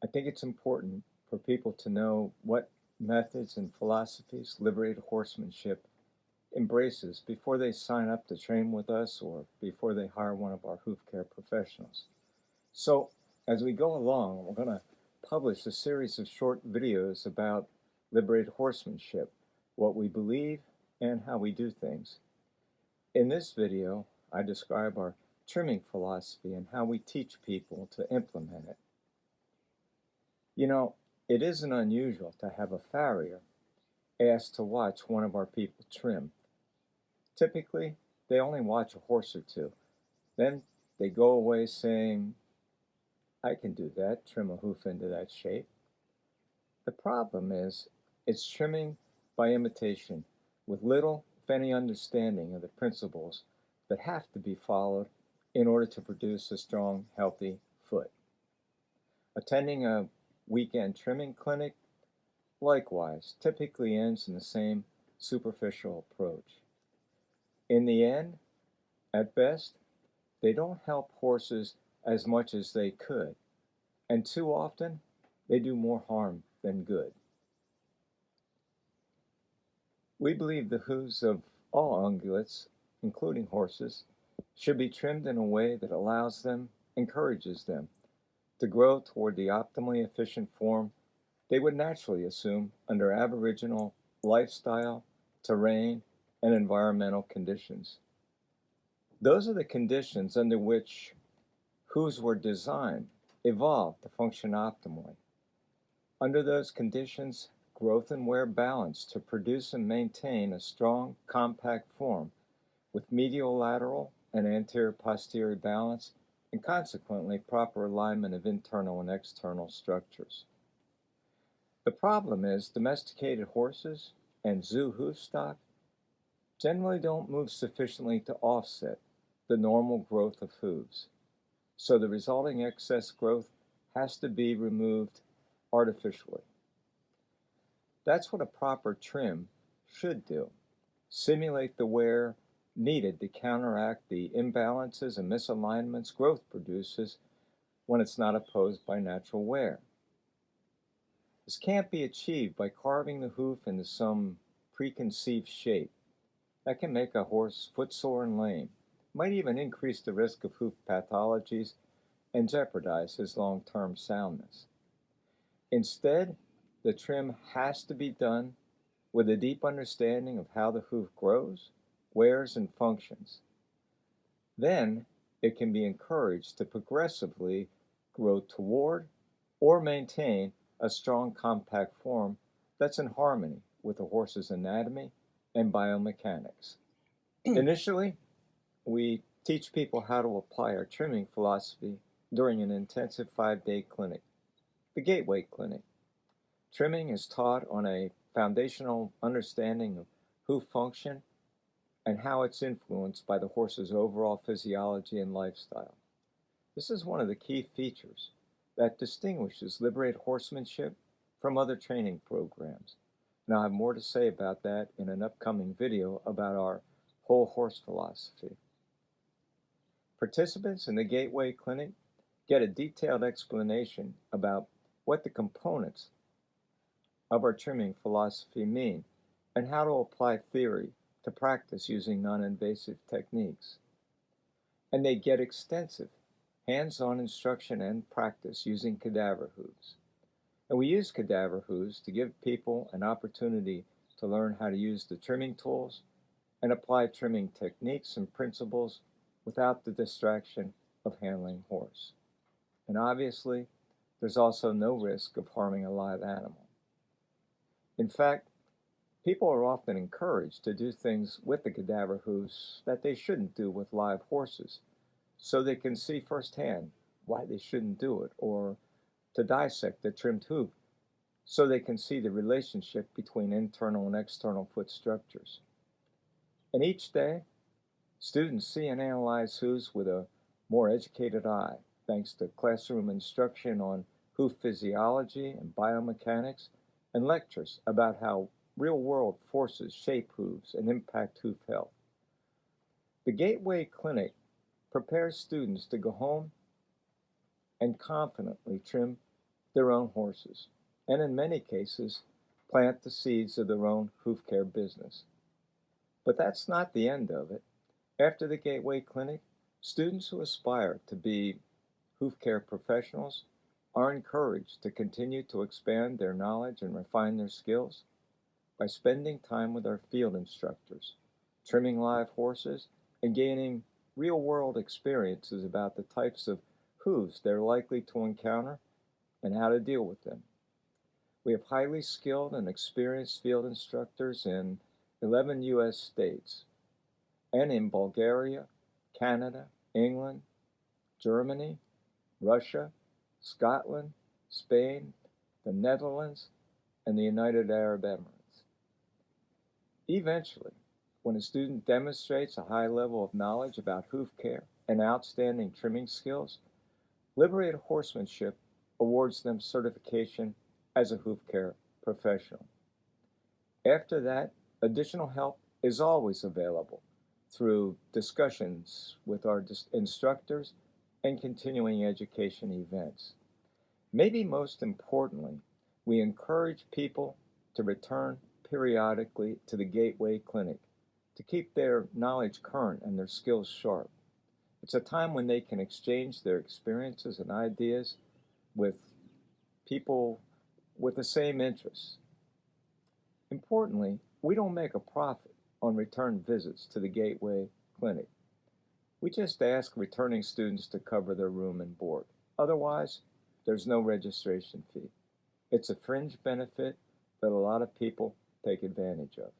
think it's important for people to know what methods and philosophies Liberated Horsemanship embraces before they sign up to train with us or before they hire one of our hoof care professionals. So, as we go along, we're going to publish a series of short videos about liberated horsemanship, what we believe, and how we do things. In this video, I describe our trimming philosophy and how we teach people to implement it. You know, it isn't unusual to have a farrier ask to watch one of our people trim. Typically, they only watch a horse or two. Then they go away saying, I can do that, trim a hoof into that shape. The problem is, it's trimming by imitation with little, if any, understanding of the principles that have to be followed in order to produce a strong, healthy foot. Attending a weekend trimming clinic, likewise, typically ends in the same superficial approach. In the end, at best, they don't help horses as much as they could, and too often they do more harm than good. We believe the hooves of all ungulates, including horses, should be trimmed in a way that allows them, encourages them, to grow toward the optimally efficient form they would naturally assume under aboriginal lifestyle, terrain, and environmental conditions. Those are the conditions under which hooves were designed, evolved to function optimally. Under those conditions, growth and wear balance to produce and maintain a strong, compact form with medial lateral and anterior posterior balance, and consequently proper alignment of internal and external structures. The problem is domesticated horses and zoo hoof stock generally don't move sufficiently to offset the normal growth of hooves, so the resulting excess growth has to be removed artificially. That's what a proper trim should do: simulate the wear needed to counteract the imbalances and misalignments growth produces when it's not opposed by natural wear. This can't be achieved by carving the hoof into some preconceived shape. That can make a horse footsore and lame, might even increase the risk of hoof pathologies and jeopardize his long-term soundness. Instead, the trim has to be done with a deep understanding of how the hoof grows, wears, and functions. Then, it can be encouraged to progressively grow toward or maintain a strong, compact form that's in harmony with a horse's anatomy and biomechanics. Initially, we teach people how to apply our trimming philosophy during an intensive 5-day clinic, the Gateway Clinic. Trimming is taught on a foundational understanding of hoof function and how it's influenced by the horse's overall physiology and lifestyle. This is one of the key features that distinguishes liberated horsemanship from other training programs. And I'll have more to say about that in an upcoming video about our whole horse philosophy. Participants in the Gateway Clinic get a detailed explanation about what the components of our trimming philosophy mean and how to apply theory to practice using non-invasive techniques. And they get extensive hands-on instruction and practice using cadaver hooves. And we use cadaver hooves to give people an opportunity to learn how to use the trimming tools and apply trimming techniques and principles without the distraction of handling horse. And obviously, there's also no risk of harming a live animal. In fact, people are often encouraged to do things with the cadaver hooves that they shouldn't do with live horses, so they can see firsthand why they shouldn't do it, or to dissect the trimmed hoof so they can see the relationship between internal and external foot structures. And each day, students see and analyze hooves with a more educated eye, thanks to classroom instruction on hoof physiology and biomechanics, and lectures about how real-world forces shape hooves and impact hoof health. The Gateway Clinic prepares students to go home and confidently trim their own horses, and in many cases, plant the seeds of their own hoof care business. But that's not the end of it. After the Gateway Clinic, students who aspire to be hoof care professionals are encouraged to continue to expand their knowledge and refine their skills by spending time with our field instructors, trimming live horses, and gaining real-world experiences about the types of hooves they're likely to encounter and how to deal with them. We have highly skilled and experienced field instructors in 11 U.S. states and in Bulgaria, Canada, England, Germany, Russia, Scotland, Spain, the Netherlands, and the United Arab Emirates. Eventually, when a student demonstrates a high level of knowledge about hoof care and outstanding trimming skills, Liberated Horsemanship awards them certification as a hoof care professional. After that, additional help is always available through discussions with our instructors and continuing education events. Maybe most importantly, we encourage people to return periodically to the Gateway Clinic to keep their knowledge current and their skills sharp. It's a time when they can exchange their experiences and ideas with people with the same interests. Importantly, we don't make a profit on return visits to the Gateway Clinic. We just ask returning students to cover their room and board. Otherwise, there's no registration fee. It's a fringe benefit that a lot of people take advantage of.